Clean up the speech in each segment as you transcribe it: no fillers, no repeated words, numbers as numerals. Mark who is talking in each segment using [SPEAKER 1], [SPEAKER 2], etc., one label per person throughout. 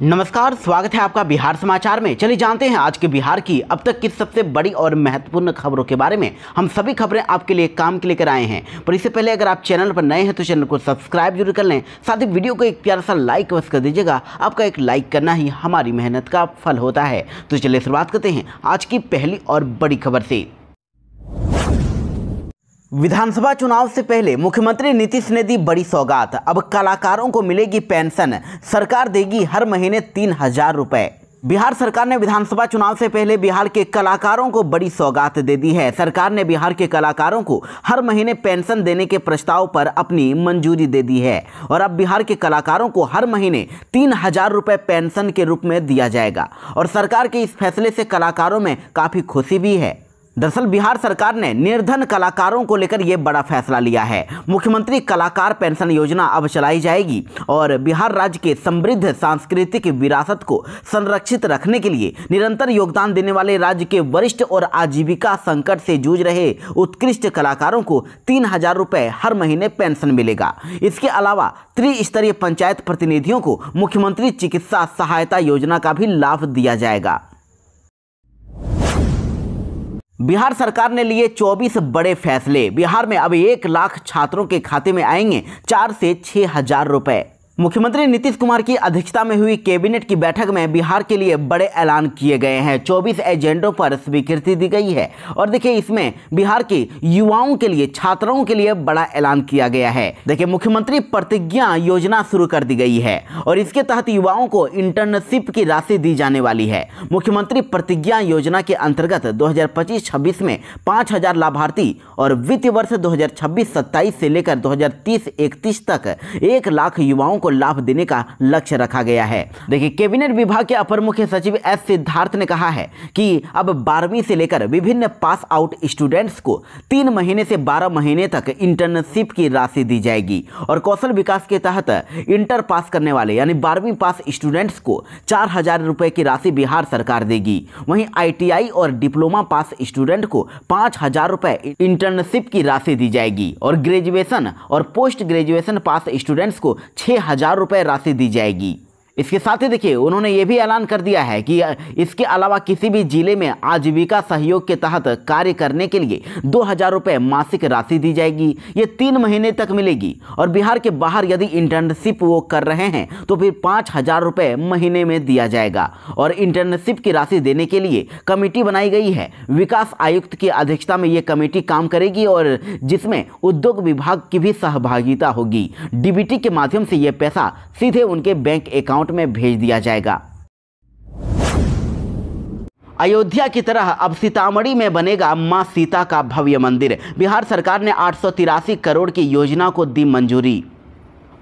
[SPEAKER 1] नमस्कार, स्वागत है आपका बिहार समाचार में। चलिए जानते हैं आज के बिहार की अब तक की सबसे बड़ी और महत्वपूर्ण खबरों के बारे में। हम सभी खबरें आपके लिए काम के लेकर आए हैं, पर इससे पहले अगर आप चैनल पर नए हैं तो चैनल को सब्सक्राइब जरूर कर लें। साथ ही वीडियो को एक प्यारा सा लाइक अवश्य कर दीजिएगा। आपका एक लाइक करना ही हमारी मेहनत का फल होता है। तो चलिए शुरुआत करते हैं आज की पहली और बड़ी खबर से। विधानसभा चुनाव से पहले मुख्यमंत्री नीतीश ने दी बड़ी सौगात। अब कलाकारों को मिलेगी पेंशन, सरकार देगी हर महीने 3,000 रुपए। बिहार सरकार ने विधानसभा चुनाव से पहले बिहार के कलाकारों को बड़ी सौगात दे दी है। सरकार ने बिहार के कलाकारों को हर महीने पेंशन देने के प्रस्ताव पर अपनी मंजूरी दे दी है और अब बिहार के कलाकारों को हर महीने 3,000 रुपए पेंशन के रूप में दिया जाएगा और सरकार के इस फैसले से कलाकारों में काफ़ी खुशी भी है। दरअसल बिहार सरकार ने निर्धन कलाकारों को लेकर यह बड़ा फैसला लिया है। मुख्यमंत्री कलाकार पेंशन योजना अब चलाई जाएगी और बिहार राज्य के समृद्ध सांस्कृतिक विरासत को संरक्षित रखने के लिए निरंतर योगदान देने वाले राज्य के वरिष्ठ और आजीविका संकट से जूझ रहे उत्कृष्ट कलाकारों को 3,000 रुपए हर महीने पेंशन मिलेगा। इसके अलावा त्रिस्तरीय पंचायत प्रतिनिधियों को मुख्यमंत्री चिकित्सा सहायता योजना का भी लाभ दिया जाएगा। बिहार सरकार ने लिए 24 बड़े फैसले। बिहार में अब 1 लाख छात्रों के खाते में आएंगे 4 से 6,000 रुपए। मुख्यमंत्री नीतीश कुमार की अध्यक्षता में हुई कैबिनेट की बैठक में बिहार के लिए बड़े ऐलान किए गए हैं। 24 एजेंडों पर स्वीकृति दी गई है और देखिए इसमें बिहार के युवाओं के लिए, छात्रों के लिए बड़ा ऐलान किया गया है। देखिए मुख्यमंत्री प्रतिज्ञा योजना शुरू कर दी गई है और इसके तहत युवाओं को इंटर्नशिप की राशि दी जाने वाली है। मुख्यमंत्री प्रतिज्ञा योजना के अंतर्गत 2025-26 में 5,000 लाभार्थी और वित्तीय वर्ष 2026-27 से लेकर 2030-31 तक 1 लाख युवाओं को लाभ देने का लक्ष्य रखा गया है। देखिए कैबिनेट विभाग के अपर मुख्य सचिव एस सिद्धार्थ ने कहा है कि अब 12वीं से लेकर विभिन्न पास आउट स्टूडेंट्स को 3 महीने से 12 महीने तक इंटर्नशिप की राशि दी जाएगी और कौशल विकास के तहत इंटर पास करने वाले यानी 12वीं पास स्टूडेंट्स को 4,000 रुपए की राशि बिहार सरकार देगी। वहीं ITI और डिप्लोमा पास स्टूडेंट को 5,000 रुपए इंटर्नशिप की राशि दी जाएगी और ग्रेजुएशन और पोस्ट ग्रेजुएशन पास स्टूडेंट्स को 6,000 रुपए राशि दी जाएगी। इसके साथ ही देखिए उन्होंने ये भी ऐलान कर दिया है कि इसके अलावा किसी भी जिले में आजीविका सहयोग के तहत कार्य करने के लिए 2,000 रुपए मासिक राशि दी जाएगी। ये 3 महीने तक मिलेगी और बिहार के बाहर यदि इंटर्नशिप वो कर रहे हैं तो फिर 5,000 रुपए महीने में दिया जाएगा और इंटर्नशिप की राशि देने के लिए कमेटी बनाई गई है। विकास आयुक्त की अध्यक्षता में ये कमेटी काम करेगी और जिसमें उद्योग विभाग की भी सहभागिता होगी। DBT के माध्यम से ये पैसा सीधे उनके बैंक अकाउंट में भेज दिया जाएगा। अयोध्या की तरह अब सीतामढ़ी में बनेगा मां सीता का भव्य मंदिर। बिहार सरकार ने 883 करोड़ की योजना को दी मंजूरी।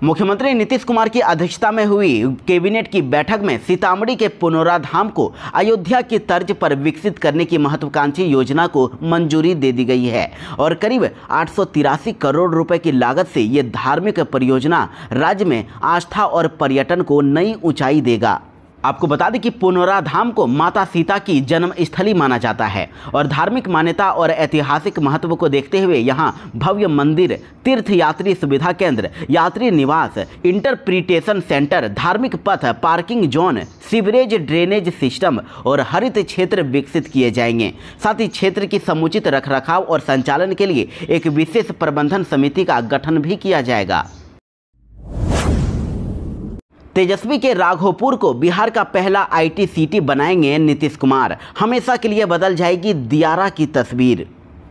[SPEAKER 1] मुख्यमंत्री नीतीश कुमार की अध्यक्षता में हुई कैबिनेट की बैठक में सीतामढ़ी के पुनौराधाम को अयोध्या की तर्ज पर विकसित करने की महत्वाकांक्षी योजना को मंजूरी दे दी गई है और करीब 883 करोड़ रुपए की लागत से ये धार्मिक परियोजना राज्य में आस्था और पर्यटन को नई ऊंचाई देगा। आपको बता दें कि पुनौराधाम को माता सीता की जन्मस्थली माना जाता है और धार्मिक मान्यता और ऐतिहासिक महत्व को देखते हुए यहां भव्य मंदिर, तीर्थयात्री सुविधा केंद्र, यात्री निवास, इंटरप्रिटेशन सेंटर, धार्मिक पथ, parking zone, sewerage drainage system और हरित क्षेत्र विकसित किए जाएंगे। साथ ही क्षेत्र की समुचित रखरखाव और संचालन के लिए एक विशेष प्रबंधन समिति का गठन भी किया जाएगा। तेजस्वी के राघोपुर को बिहार का पहला IT सिटी बनाएंगे नीतीश कुमार। हमेशा के लिए बदल जाएगी दियारा की तस्वीर।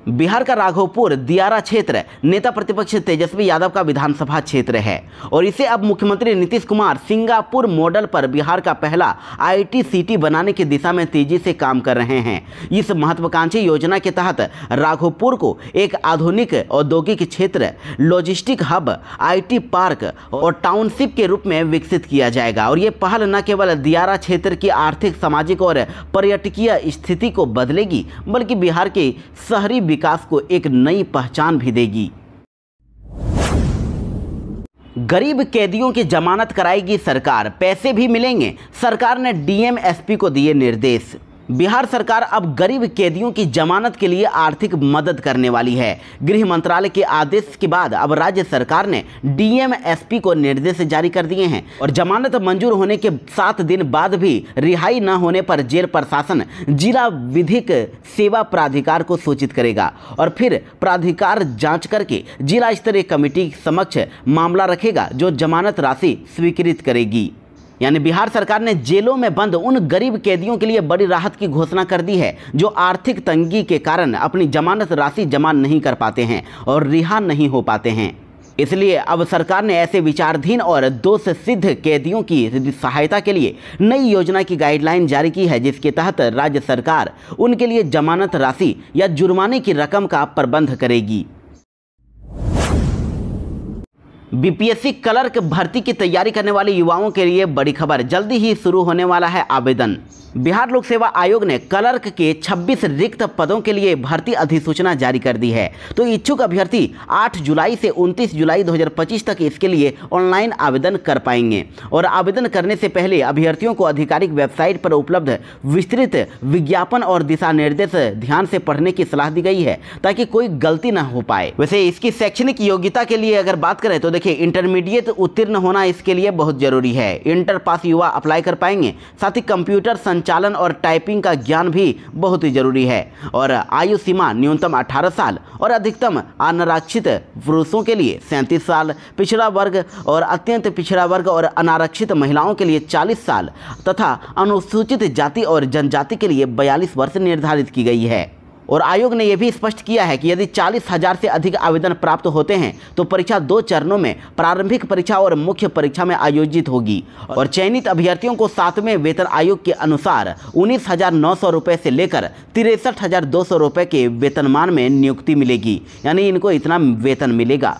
[SPEAKER 1] बिहार का राघोपुर दियारा क्षेत्र नेता प्रतिपक्ष तेजस्वी यादव का विधानसभा क्षेत्र है और इसे अब मुख्यमंत्री नीतीश कुमार सिंगापुर मॉडल पर बिहार का पहला IT सिटी बनाने की दिशा में तेजी से काम कर रहे हैं। इस महत्वाकांक्षी योजना के तहत राघोपुर को एक आधुनिक औद्योगिक क्षेत्र, लॉजिस्टिक हब, IT पार्क और टाउनशिप के रूप में विकसित किया जाएगा और ये पहल न केवल दियारा क्षेत्र की आर्थिक, सामाजिक और पर्यटकीय स्थिति को बदलेगी बल्कि बिहार के शहरी विकास को एक नई पहचान भी देगी। गरीब कैदियों की जमानत कराएगी सरकार, पैसे भी मिलेंगे। सरकार ने DM SP को दिए निर्देश। बिहार सरकार अब गरीब कैदियों की जमानत के लिए आर्थिक मदद करने वाली है। गृह मंत्रालय के आदेश के बाद अब राज्य सरकार ने डीएम एसपी को निर्देश जारी कर दिए हैं और जमानत मंजूर होने के 7 दिन बाद भी रिहाई न होने पर जेल प्रशासन जिला विधिक सेवा प्राधिकार को सूचित करेगा और फिर प्राधिकार जांच करके जिला स्तरीय कमेटी समक्ष मामला रखेगा जो जमानत राशि स्वीकृत करेगी। यानी बिहार सरकार ने जेलों में बंद उन गरीब कैदियों के लिए बड़ी राहत की घोषणा कर दी है जो आर्थिक तंगी के कारण अपनी जमानत राशि जमा नहीं कर पाते हैं और रिहा नहीं हो पाते हैं। इसलिए अब सरकार ने ऐसे विचाराधीन और दोष सिद्ध कैदियों की सहायता के लिए नई योजना की गाइडलाइन जारी की है, जिसके तहत राज्य सरकार उनके लिए जमानत राशि या जुर्माने की रकम का प्रबंध करेगी। बीपीएससी क्लर्क भर्ती की तैयारी करने वाले युवाओं के लिए बड़ी खबर, जल्दी ही शुरू होने वाला है आवेदन। बिहार लोक सेवा आयोग ने क्लर्क के 26 रिक्त पदों के लिए भर्ती अधिसूचना जारी कर दी है। तो इच्छुक अभ्यर्थी 8 जुलाई से 29 जुलाई 2025 तक इसके लिए ऑनलाइन आवेदन कर पाएंगे और आवेदन करने से पहले अभ्यर्थियों को आधिकारिक वेबसाइट पर उपलब्ध विस्तृत विज्ञापन और दिशा निर्देश ध्यान से पढ़ने की सलाह दी गई है ताकि कोई गलती न हो पाए। वैसे इसकी शैक्षणिक योग्यता के लिए अगर बात करें तो देखिए, इंटरमीडिएट उत्तीर्ण होना इसके लिए बहुत जरूरी है। इंटर पास युवा अप्लाई कर पाएंगे। साथ ही कंप्यूटर संचालन और टाइपिंग का ज्ञान भी बहुत ही जरूरी है और आयु सीमा न्यूनतम 18 साल और अधिकतम अनारक्षित पुरुषों के लिए 37 साल, पिछड़ा वर्ग और अत्यंत पिछड़ा वर्ग और अनारक्षित महिलाओं के लिए 40 साल तथा अनुसूचित जाति और जनजाति के लिए 42 वर्ष निर्धारित की गई है। और आयोग ने यह भी स्पष्ट किया है कि यदि 40,000 से अधिक आवेदन प्राप्त होते हैं तो परीक्षा 2 चरणों में प्रारंभिक परीक्षा और मुख्य परीक्षा में आयोजित होगी और चयनित अभ्यर्थियों को 7वें वेतन आयोग के अनुसार 19,900 रुपये से लेकर 63,200 रुपये के वेतनमान में नियुक्ति मिलेगी, यानी इनको इतना वेतन मिलेगा।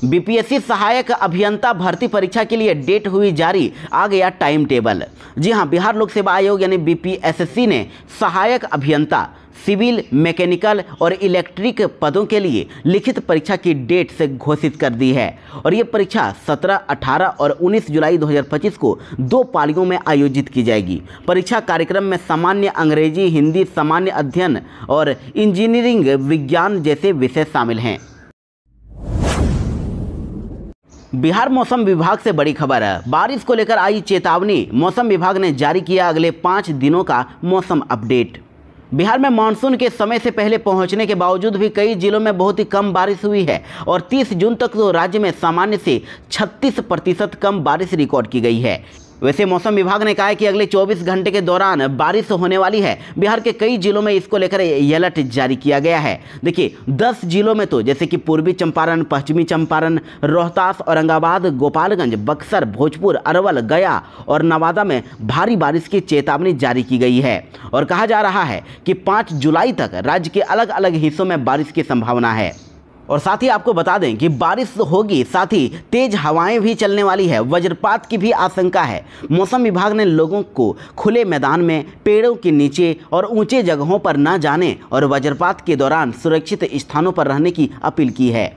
[SPEAKER 1] बीपीएससी सहायक अभियंता भर्ती परीक्षा के लिए डेट हुई जारी, आ गया टाइम टेबल। जी हां, बिहार लोक सेवा आयोग यानी बीपीएससी ने सहायक अभियंता सिविल, मैकेनिकल और इलेक्ट्रिक पदों के लिए लिखित परीक्षा की डेट से घोषित कर दी है और ये परीक्षा 17, 18 और 19 जुलाई 2025 को 2 पालियों में आयोजित की जाएगी। परीक्षा कार्यक्रम में सामान्य अंग्रेजी, हिंदी, सामान्य अध्ययन और इंजीनियरिंग विज्ञान जैसे विषय शामिल हैं। बिहार मौसम विभाग से बड़ी खबर है, बारिश को लेकर आई चेतावनी। मौसम विभाग ने जारी किया अगले 5 दिनों का मौसम अपडेट। बिहार में मानसून के समय से पहले पहुंचने के बावजूद भी कई जिलों में बहुत ही कम बारिश हुई है और 30 जून तक तो राज्य में सामान्य से 36% कम बारिश रिकॉर्ड की गई है। वैसे मौसम विभाग ने कहा है कि अगले 24 घंटे के दौरान बारिश होने वाली है। बिहार के कई जिलों में इसको लेकर अलर्ट जारी किया गया है। देखिए, 10 जिलों में तो जैसे कि पूर्वी चंपारण, पश्चिमी चंपारण, रोहतास, औरंगाबाद, गोपालगंज, बक्सर, भोजपुर, अरवल, गया और नवादा में भारी बारिश की चेतावनी जारी की गई है और कहा जा रहा है कि 5 जुलाई तक राज्य के अलग अलग हिस्सों में बारिश की संभावना है। और साथ ही आपको बता दें कि बारिश होगी, साथ ही तेज हवाएं भी चलने वाली है, वज्रपात की भी आशंका है। मौसम विभाग ने लोगों को खुले मैदान में, पेड़ों के नीचे और ऊंचे जगहों पर न जाने और वज्रपात के दौरान सुरक्षित स्थानों पर रहने की अपील की है।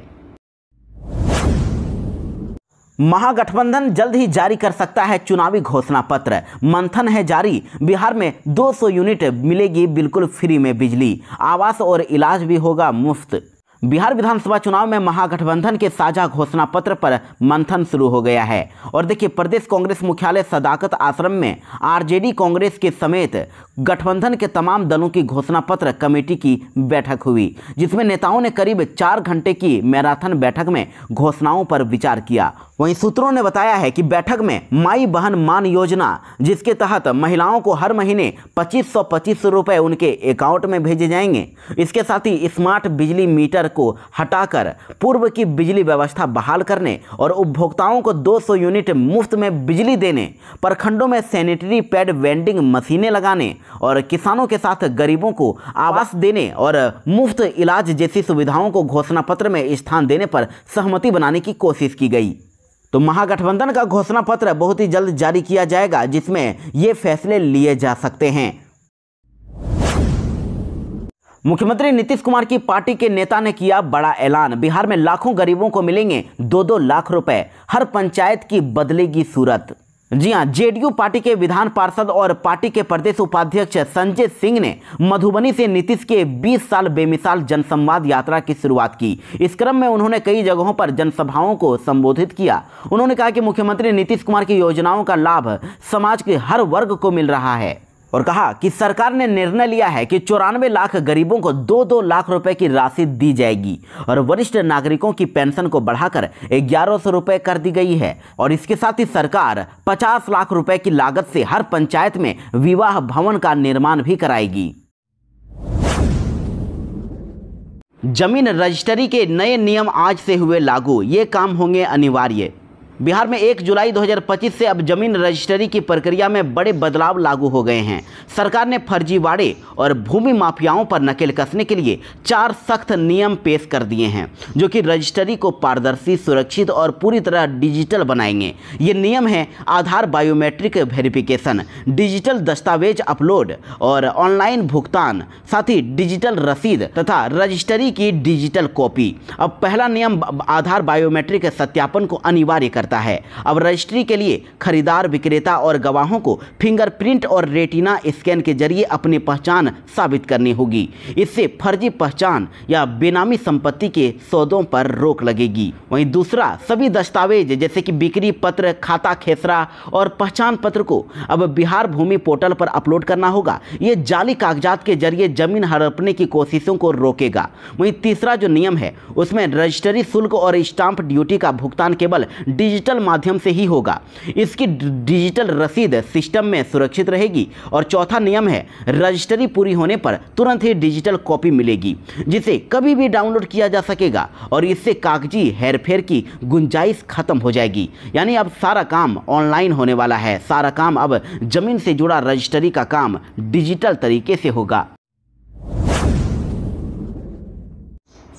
[SPEAKER 1] महागठबंधन जल्द ही जारी कर सकता है चुनावी घोषणा पत्र, मंथन है जारी। बिहार में 200 यूनिट मिलेगी बिल्कुल फ्री में बिजली, आवास और इलाज भी होगा मुफ्त। बिहार विधानसभा चुनाव में महागठबंधन के साझा घोषणा पत्र पर मंथन शुरू हो गया है और देखिए, प्रदेश कांग्रेस मुख्यालय सदाकत आश्रम में आरजेडी, कांग्रेस के समेत गठबंधन के तमाम दलों की घोषणा पत्र कमेटी की बैठक हुई, जिसमें नेताओं ने करीब 4 घंटे की मैराथन बैठक में घोषणाओं पर विचार किया। वहीं सूत्रों ने बताया है कि बैठक में माई बहन मान योजना, जिसके तहत महिलाओं को हर महीने 2525 रुपये उनके अकाउंट में भेजे जाएंगे। इसके साथ ही स्मार्ट बिजली मीटर को हटाकर पूर्व की बिजली व्यवस्था बहाल करने और उपभोक्ताओं को 200 यूनिट मुफ्त में बिजली देने, प्रखंडों में सैनिटरी पैड वेंडिंग मशीनें लगाने और किसानों के साथ गरीबों को आवास देने और मुफ्त इलाज जैसी सुविधाओं को घोषणा पत्र में स्थान देने पर सहमति बनाने की कोशिश की गई। तो महागठबंधन का घोषणा पत्र बहुत ही जल्द जारी किया जाएगा, जिसमें ये फैसले लिए जा सकते हैं। मुख्यमंत्री नीतीश कुमार की पार्टी के नेता ने किया बड़ा ऐलान, बिहार में लाखों गरीबों को मिलेंगे 2-2 लाख रुपए, हर पंचायत की बदलेगी सूरत। जी हां, जेडीयू पार्टी के विधान पार्षद और पार्टी के प्रदेश उपाध्यक्ष संजय सिंह ने मधुबनी से नीतीश के 20 साल बेमिसाल जनसंवाद यात्रा की शुरुआत की। इस क्रम में उन्होंने कई जगहों पर जनसभाओं को संबोधित किया। उन्होंने कहा कि मुख्यमंत्री नीतीश कुमार की योजनाओं का लाभ समाज के हर वर्ग को मिल रहा है और कहा कि सरकार ने निर्णय लिया है कि 94 लाख गरीबों को 2-2 लाख रुपए की राशि दी जाएगी और वरिष्ठ नागरिकों की पेंशन को बढ़ाकर 1100 रुपए कर दी गई है। और इसके साथ ही सरकार 50 लाख रुपए की लागत से हर पंचायत में विवाह भवन का निर्माण भी कराएगी। जमीन रजिस्ट्री के नए नियम आज से हुए लागू, ये काम होंगे अनिवार्य। बिहार में 1 जुलाई 2025 से अब जमीन रजिस्ट्री की प्रक्रिया में बड़े बदलाव लागू हो गए हैं। सरकार ने फर्जीवाड़े और भूमि माफियाओं पर नकेल कसने के लिए 4 सख्त नियम पेश कर दिए हैं, जो कि रजिस्ट्री को पारदर्शी, सुरक्षित और पूरी तरह डिजिटल बनाएंगे। ये नियम हैं आधार बायोमेट्रिक वेरिफिकेशन, डिजिटल दस्तावेज अपलोड और ऑनलाइन भुगतान, साथ ही डिजिटल रसीद तथा रजिस्ट्री की डिजिटल कॉपी। अब पहला नियम आधार बायोमेट्रिक सत्यापन को अनिवार्य करता है। अब रजिस्ट्री के लिए खरीदार, विक्रेता और गवाहों को फिंगरप्रिंट और रेटिना स्कैन के जरिए अपनी पहचान साबित करनी होगी। इससे फर्जी पहचान या बेनामी संपत्ति के सौदों पर रोक लगेगी। वहीं दूसरा, सभी दस्तावेज जैसे कि बिक्री पत्र, खाता खेसरा और पहचान पत्र को अब बिहार भूमि पोर्टल पर अपलोड करना होगा। ये जाली कागजात के जरिए जमीन हड़पने की कोशिशों को रोकेगा। वहीं तीसरा जो नियम है उसमें रजिस्ट्री शुल्क और स्टांप ड्यूटी का भुगतान केवल डिजिटल माध्यम से ही होगा। इसकी डिजिटल रसीद सिस्टम में सुरक्षित रहेगी। और चौथा नियम है रजिस्ट्री पूरी होने पर तुरंत ही डिजिटल कॉपी मिलेगी, जिसे कभी भी डाउनलोड किया जा सकेगा और इससे कागजी हेरफेर की गुंजाइश खत्म हो जाएगी। यानी अब सारा काम ऑनलाइन होने वाला है। सारा काम अब जमीन से जुड़ा रजिस्ट्री का काम डिजिटल तरीके से होगा।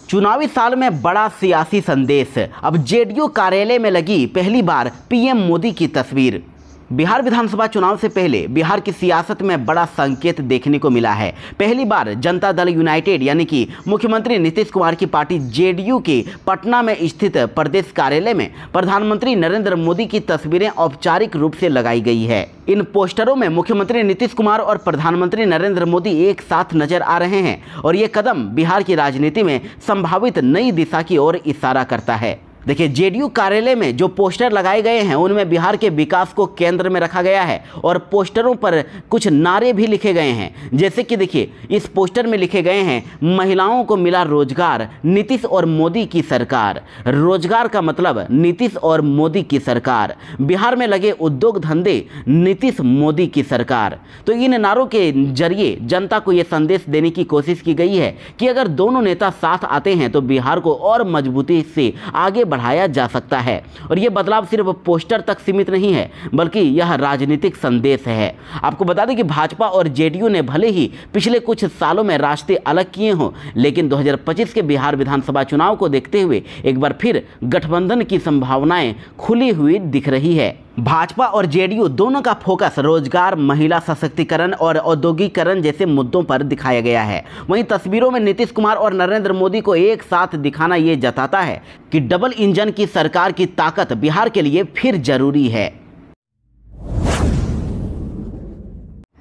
[SPEAKER 1] चुनावी साल में बड़ा सियासी संदेश, अब जेडीयू कार्यालय में लगी पहली बार पीएम मोदी की तस्वीर। बिहार विधानसभा चुनाव से पहले बिहार की सियासत में बड़ा संकेत देखने को मिला है। पहली बार जनता दल यूनाइटेड यानी कि मुख्यमंत्री नीतीश कुमार की पार्टी जेडीयू के पटना में स्थित प्रदेश कार्यालय में प्रधानमंत्री नरेंद्र मोदी की तस्वीरें औपचारिक रूप से लगाई गई है। इन पोस्टरों में मुख्यमंत्री नीतीश कुमार और प्रधानमंत्री नरेंद्र मोदी एक साथ नजर आ रहे हैं और ये कदम बिहार की राजनीति में संभावित नई दिशा की ओर इशारा करता है। देखिए, जेडीयू कार्यालय में जो पोस्टर लगाए गए हैं उनमें बिहार के विकास को केंद्र में रखा गया है और पोस्टरों पर कुछ नारे भी लिखे गए हैं। जैसे कि देखिए, इस पोस्टर में लिखे गए हैं महिलाओं को मिला रोजगार, नीतीश और मोदी की सरकार। रोजगार का मतलब नीतीश और मोदी की सरकार। बिहार में लगे उद्योग धंधे, नीतीश मोदी की सरकार। तो इन नारों के जरिए जनता को यह संदेश देने की कोशिश की गई है कि अगर दोनों नेता साथ आते हैं तो बिहार को और मजबूती से आगे बढ़ाया जा सकता है। और यह बदलाव सिर्फ पोस्टर तक सीमित नहीं है, बल्कि यह राजनीतिक संदेश है। आपको बता दें कि भाजपा और जेडीयू ने भले ही पिछले कुछ सालों में रास्ते अलग किए हों, लेकिन 2025 के बिहार विधानसभा चुनाव को देखते हुए एक बार फिर गठबंधन की संभावनाएं खुली हुई दिख रही है। भाजपा और जेडीयू दोनों का फोकस रोजगार, महिला सशक्तिकरण और औद्योगिकरण जैसे मुद्दों पर दिखाया गया है। वहीं तस्वीरों में नीतीश कुमार और नरेंद्र मोदी को एक साथ दिखाना ये जताता है कि डबल इंजन की सरकार की ताकत बिहार के लिए फिर जरूरी है।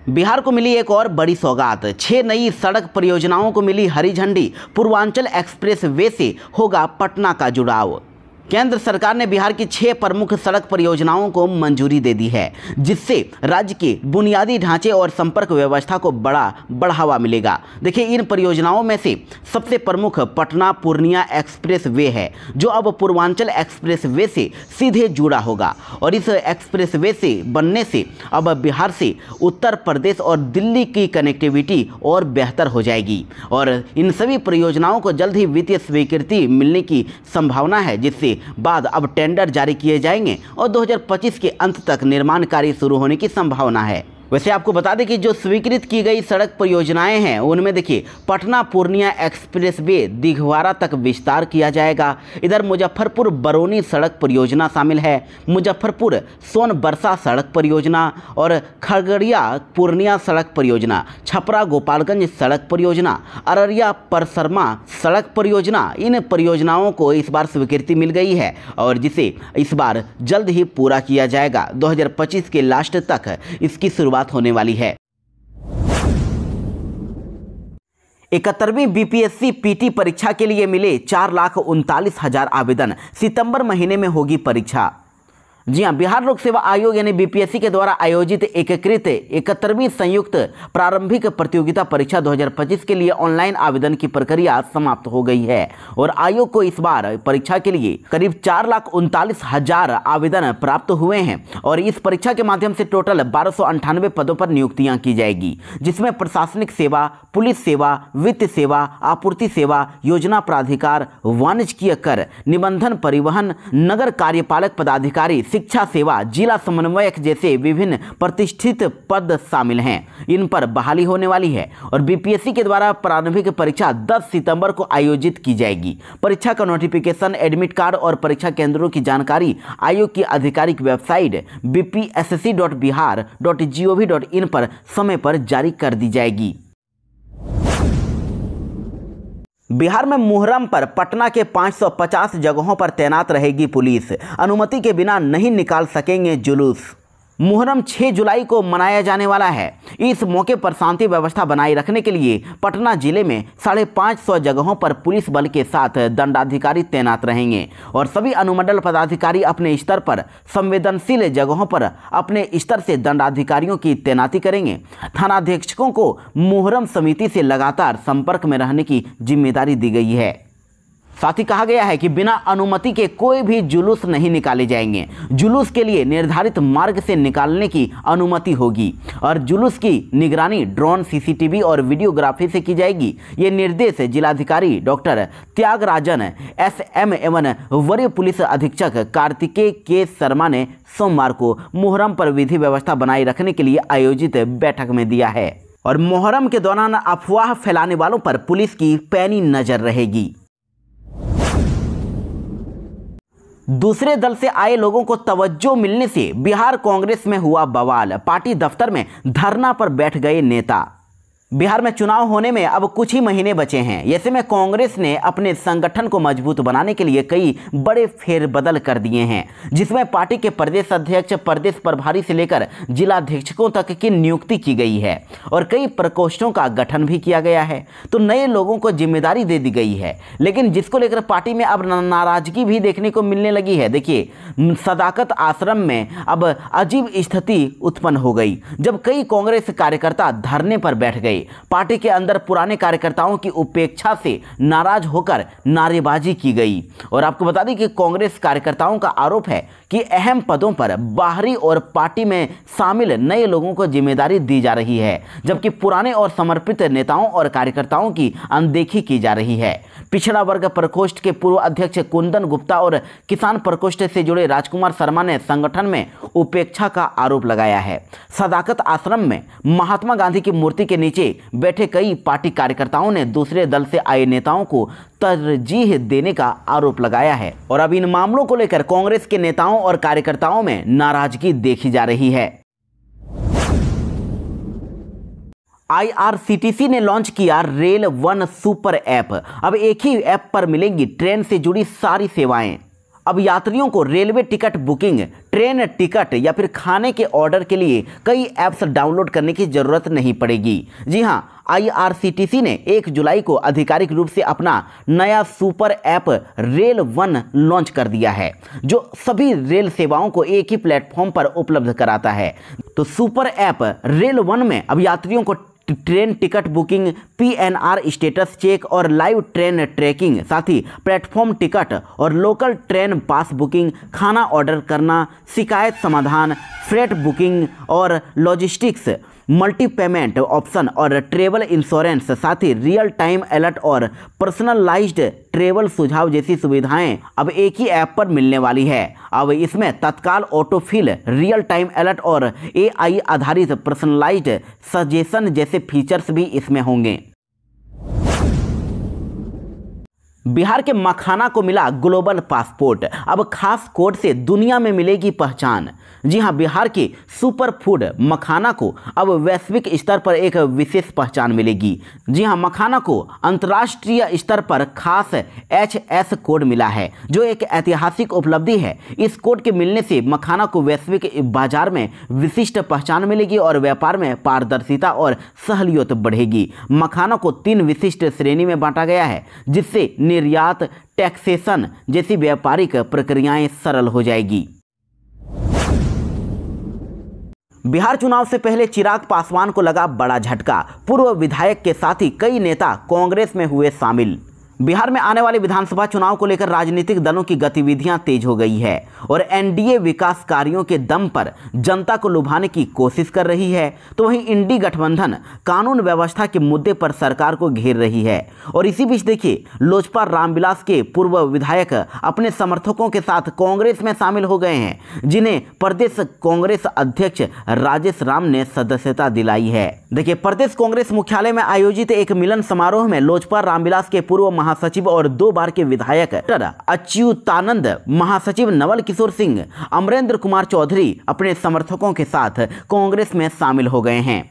[SPEAKER 1] बिहार को मिली एक और बड़ी सौगात, 6 नई सड़क परियोजनाओं को मिली हरी झंडी। पूर्वांचल एक्सप्रेस वे से होगा पटना का जुड़ाव। केंद्र सरकार ने बिहार की 6 प्रमुख सड़क परियोजनाओं को मंजूरी दे दी है, जिससे राज्य के बुनियादी ढांचे और संपर्क व्यवस्था को बड़ा बढ़ावा मिलेगा। देखिए, इन परियोजनाओं में से सबसे प्रमुख पटना पूर्णिया एक्सप्रेस वे है, जो अब पूर्वांचल एक्सप्रेस वे से सीधे जुड़ा होगा। और इस एक्सप्रेस वे से बनने से अब बिहार से उत्तर प्रदेश और दिल्ली की कनेक्टिविटी और बेहतर हो जाएगी। और इन सभी परियोजनाओं को जल्द ही वित्तीय स्वीकृति मिलने की संभावना है, जिससे बाद अब टेंडर जारी किए जाएंगे और 2025 के अंत तक निर्माण कार्य शुरू होने की संभावना है। वैसे आपको बता दें कि जो स्वीकृत की गई सड़क परियोजनाएं हैं उनमें देखिए पटना पूर्णिया एक्सप्रेसवे दिघवारा तक विस्तार किया जाएगा। इधर मुजफ्फरपुर बरौनी सड़क परियोजना शामिल है, मुजफ्फरपुर सोनबरसा सड़क परियोजना और खगड़िया पूर्णिया सड़क परियोजना, छपरा गोपालगंज सड़क परियोजना, अररिया परसरमा सड़क परियोजना। इन परियोजनाओं को इस बार स्वीकृति मिल गई है और जिसे इस बार जल्द ही पूरा किया जाएगा। 2025 के लास्ट तक इसकी शुरुआत होने वाली है। 71वीं बीपीएससी पीटी परीक्षा के लिए मिले 4,39,000 आवेदन। सितंबर महीने में होगी परीक्षा। जी हां, बिहार लोक सेवा आयोग यानी बीपीएससी के द्वारा आयोजित एकीकृत 71वीं संयुक्त प्रारंभिक प्रतियोगिता परीक्षा 2025 के लिए ऑनलाइन आवेदन की प्रक्रिया समाप्त हो गई है और आयोग को इस बार परीक्षा के लिए करीब 4,39,000 आवेदन प्राप्त हुए हैं और इस परीक्षा के माध्यम से टोटल 1298 पदों पर नियुक्तियां की जाएगी, जिसमें प्रशासनिक सेवा, पुलिस सेवा, वित्त सेवा, आपूर्ति सेवा, योजना प्राधिकार, वाणिज्यिक कर, निबंधन, परिवहन, नगर कार्यपालक पदाधिकारी, शिक्षा सेवा, जिला समन्वयक जैसे विभिन्न प्रतिष्ठित पद शामिल हैं। इन पर बहाली होने वाली है और बीपीएससी के द्वारा प्रारंभिक परीक्षा 10 सितंबर को आयोजित की जाएगी। परीक्षा का नोटिफिकेशन, एडमिट कार्ड और परीक्षा केंद्रों की जानकारी आयोग की आधिकारिक वेबसाइट bpsc.bihar.gov.in पर समय पर जारी कर दी जाएगी। बिहार में मुहर्रम पर पटना के 550 जगहों पर तैनात रहेगी पुलिस। अनुमति के बिना नहीं निकाल सकेंगे जुलूस। मुहर्रम 6 जुलाई को मनाया जाने वाला है। इस मौके पर शांति व्यवस्था बनाए रखने के लिए पटना जिले में 550 जगहों पर पुलिस बल के साथ दंडाधिकारी तैनात रहेंगे और सभी अनुमंडल पदाधिकारी अपने स्तर पर संवेदनशील जगहों पर अपने स्तर से दंडाधिकारियों की तैनाती करेंगे। थानाध्यक्षकों को मुहर्रम समिति से लगातार संपर्क में रहने की जिम्मेदारी दी गई है। साथ ही कहा गया है कि बिना अनुमति के कोई भी जुलूस नहीं निकाले जाएंगे। जुलूस के लिए निर्धारित मार्ग से निकालने की अनुमति होगी और जुलूस की निगरानी ड्रोन, सीसीटीवी और वीडियोग्राफी से की जाएगी। ये निर्देश जिलाधिकारी डॉक्टर त्यागराजन SM एवं वरीय पुलिस अधीक्षक कार्तिकेय के शर्मा ने सोमवार को मुहर्रम पर विधि व्यवस्था बनाए रखने के लिए आयोजित बैठक में दिया है और मुहर्रम के दौरान अफवाह फैलाने वालों पर पुलिस की पैनी नजर रहेगी। दूसरे दल से आए लोगों को तवज्जो मिलने से बिहार कांग्रेस में हुआ बवाल। पार्टी दफ्तर में धरना पर बैठ गए नेता। बिहार में चुनाव होने में अब कुछ ही महीने बचे हैं। ऐसे में कांग्रेस ने अपने संगठन को मजबूत बनाने के लिए कई बड़े फेरबदल कर दिए हैं, जिसमें पार्टी के प्रदेश अध्यक्ष, प्रदेश प्रभारी से लेकर जिलाध्यक्षों तक की नियुक्ति की गई है और कई प्रकोष्ठों का गठन भी किया गया है। तो नए लोगों को जिम्मेदारी दे दी गई है, लेकिन जिसको लेकर पार्टी में अब नाराजगी भी देखने को मिलने लगी है। देखिए, सदाकत आश्रम में अब अजीब स्थिति उत्पन्न हो गई जब कई कांग्रेस कार्यकर्ता धरने पर बैठ गए। पार्टी के अंदर पुराने कार्यकर्ताओं की उपेक्षा से नाराज होकर नारेबाजी की गई और आपको बता दें कि कांग्रेस कार्यकर्ताओं का आरोप है कि अहम पदों पर बाहरी और पार्टी में शामिल नए लोगों को जिम्मेदारी दी जा रही है, जबकि पुराने और समर्पित नेताओं और कार्यकर्ताओं की अनदेखी की जा रही है। पिछड़ा वर्ग प्रकोष्ठ के पूर्व अध्यक्ष कुंदन गुप्ता और किसान प्रकोष्ठ से जुड़े राजकुमार शर्मा ने संगठन में उपेक्षा का आरोप लगाया है। सदाकत आश्रम में महात्मा गांधी की मूर्ति के नीचे बैठे कई पार्टी कार्यकर्ताओं ने दूसरे दल से आए नेताओं को तरजीह देने का आरोप लगाया है और अब इन मामलों को लेकर कांग्रेस के नेताओं और कार्यकर्ताओं में नाराजगी देखी जा रही है। IRCTC ने लॉन्च किया रेल वन सुपर ऐप। अब एक ही ऐप पर मिलेंगी ट्रेन से जुड़ी सारी सेवाएं। अब यात्रियों को railway ticket booking, train ticket या फिर खाने के ऑर्डर के लिए कई ऐप्स डाउनलोड करने की जरूरत नहीं पड़ेगी। जी हां, IRCTC ने 1 जुलाई को आधिकारिक रूप से अपना नया super app rail one launch कर दिया है, जो सभी रेल सेवाओं को एक ही प्लेटफॉर्म पर उपलब्ध कराता है। तो सुपर ऐप रेल वन में अब यात्रियों को train ticket booking, PNR status check और लाइव ट्रेन ट्रैकिंग, साथ ही प्लेटफॉर्म टिकट और लोकल ट्रेन पास बुकिंग, खाना ऑर्डर करना, शिकायत समाधान, फ्रेट बुकिंग और लॉजिस्टिक्स मल्टी पेमेंट ऑप्शन और ट्रेवल इंश्योरेंस, साथ ही रियल टाइम अलर्ट और पर्सनलाइज्ड ट्रेवल सुझाव जैसी सुविधाएं अब एक ही ऐप पर मिलने वाली है। अब इसमें तत्काल ऑटोफिल, रियल टाइम अलर्ट और AI आधारित पर्सनलाइज्ड सजेशन जैसे फीचर्स भी इसमें होंगे। बिहार के मखाना को मिला ग्लोबल पासपोर्ट, अब खास कोड से दुनिया में मिलेगी पहचान। जी हां, बिहार के सुपर फूड मखाना को अब वैश्विक स्तर पर एक विशेष पहचान मिलेगी। जी हां, मखाना को अंतर्राष्ट्रीय स्तर पर खास HS कोड मिला है, जो एक ऐतिहासिक उपलब्धि है। इस कोड के मिलने से मखाना को वैश्विक बाजार में विशिष्ट पहचान मिलेगी और व्यापार में पारदर्शिता और सहूलियत बढ़ेगी। मखाना को 3 विशिष्ट श्रेणी में बांटा गया है, जिससे निर्यात, टैक्सेशन जैसी व्यापारिक प्रक्रियाएं सरल हो जाएगी। बिहार चुनाव से पहले चिराग पासवान को लगा बड़ा झटका, पूर्व विधायक के साथ ही कई नेता कांग्रेस में हुए शामिल। बिहार में आने वाले विधानसभा चुनाव को लेकर राजनीतिक दलों की गतिविधियां तेज हो गई है और NDA विकास कार्यों के दम पर जनता को लुभाने की कोशिश कर रही है, तो वहीं इंडी गठबंधन कानून व्यवस्था के मुद्दे पर सरकार को घेर रही है। और इसी बीच देखिए, लोजपा रामविलास के पूर्व विधायक अपने समर्थकों के साथ कांग्रेस में शामिल हो गए हैं, जिन्हें प्रदेश कांग्रेस अध्यक्ष राजेश राम ने सदस्यता दिलाई है। देखिए, प्रदेश कांग्रेस मुख्यालय में आयोजित एक मिलन समारोह में लोजपा रामविलास के पूर्व महासचिव और 2 बार के विधायक अच्युतानंद, महासचिव नवल किशोर सिंह, अमरेंद्र कुमार चौधरी अपने समर्थकों के साथ कांग्रेस में शामिल हो गए हैं।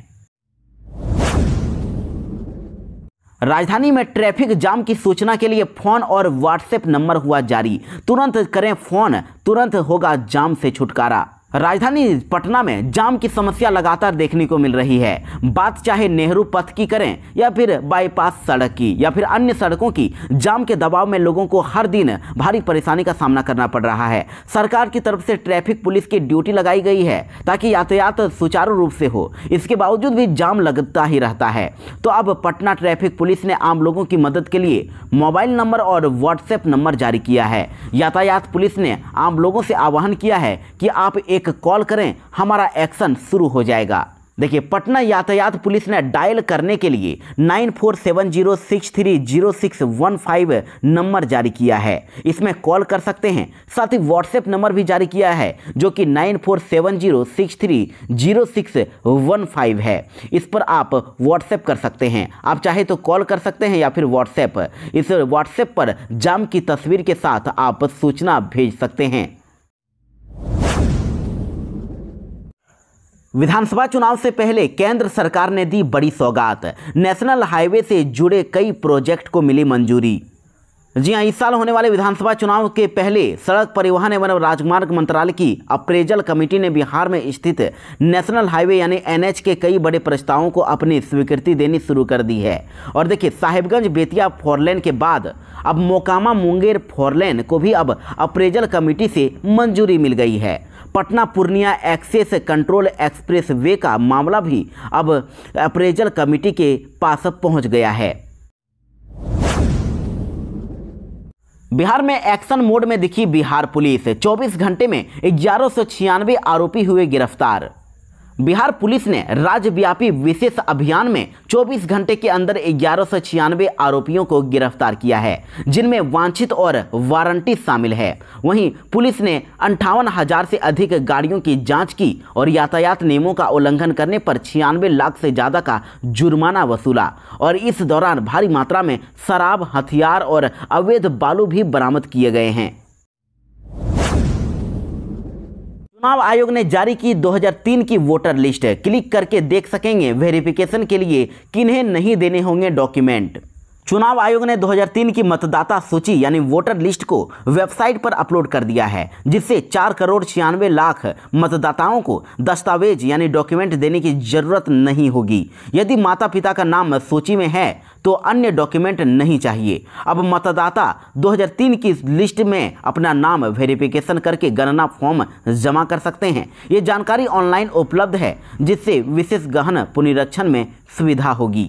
[SPEAKER 1] राजधानी में ट्रैफिक जाम की सूचना के लिए फोन और व्हाट्सएप नंबर हुआ जारी, तुरंत करें फोन, तुरंत होगा जाम से छुटकारा। राजधानी पटना में जाम की समस्या लगातार देखने को मिल रही है। बात चाहे नेहरू पथ की करें या फिर बाईपास सड़क की या फिर अन्य सड़कों की, जाम के दबाव में लोगों को हर दिन भारी परेशानी का सामना करना पड़ रहा है। सरकार की तरफ से ट्रैफिक पुलिस की ड्यूटी लगाई गई है ताकि यातायात सुचारू रूप से हो, इसके बावजूद भी जाम लगता ही रहता है। तो अब पटना ट्रैफिक पुलिस ने आम लोगों की मदद के लिए मोबाइल नंबर और व्हाट्सएप नंबर जारी किया है। यातायात पुलिस ने आम लोगों से आह्वान किया है कि आप एक कॉल करें, हमारा एक्शन शुरू हो जाएगा। देखिए, पटना यातायात पुलिस ने डायल करने के लिए 9470630615 नंबर जारी किया है, इसमें कॉल कर सकते हैं। साथ ही व्हाट्सएप नंबर भी जारी किया है, जो कि 9470630615 है। इस पर आप व्हाट्सएप कर सकते हैं। आप चाहे तो कॉल कर सकते हैं या फिर व्हाट्सएप। इस व्हाट्सएप पर जाम की तस्वीर के साथ आप सूचना भेज सकते हैं। विधानसभा चुनाव से पहले केंद्र सरकार ने दी बड़ी सौगात, नेशनल हाईवे से जुड़े कई प्रोजेक्ट को मिली मंजूरी। जी हां, इस साल होने वाले विधानसभा चुनाव के पहले सड़क परिवहन एवं राजमार्ग मंत्रालय की अप्रेजल कमेटी ने बिहार में स्थित नेशनल हाईवे यानी NH के कई बड़े प्रस्तावों को अपनी स्वीकृति देनी शुरू कर दी है। और देखिए, साहिबगंज बेतिया फोरलेन के बाद अब मोकामा मुंगेर फोरलेन को भी अब अप्रेजल कमेटी से मंजूरी मिल गई है। Patna Purnia access control expressway का मामला भी अब अप्रेजल कमेटी के पास पहुंच गया है। बिहार में एक्शन मोड में दिखी बिहार पुलिस, 24 घंटे में 1196 आरोपी हुए गिरफ्तार। बिहार पुलिस ने राज्यव्यापी विशेष अभियान में 24 घंटे के अंदर 1196 आरोपियों को गिरफ्तार किया है, जिनमें वांछित और वारंटी शामिल है। वहीं पुलिस ने 58,000 से अधिक गाड़ियों की जांच की और यातायात नियमों का उल्लंघन करने पर 96 लाख से ज़्यादा का जुर्माना वसूला। और इस दौरान भारी मात्रा में शराब, हथियार और अवैध बालू भी बरामद किए गए हैं। चुनाव आयोग ने जारी की 2003 की वोटर लिस्ट, क्लिक करके देख सकेंगे वेरिफिकेशन के लिए किन्हें नहीं देने होंगे डॉक्यूमेंट। चुनाव आयोग ने 2003 की मतदाता सूची यानी वोटर लिस्ट को वेबसाइट पर अपलोड कर दिया है, जिससे 4,96,00,000 मतदाताओं को दस्तावेज यानी डॉक्यूमेंट देने की जरूरत नहीं होगी। यदि माता पिता का नाम सूची में है तो अन्य डॉक्यूमेंट नहीं चाहिए। अब मतदाता 2003 की लिस्ट में अपना नाम वेरिफिकेशन करके गणना फॉर्म जमा कर सकते हैं। ये जानकारी ऑनलाइन उपलब्ध है, जिससे विशेष गहन पुनरीक्षण में सुविधा होगी।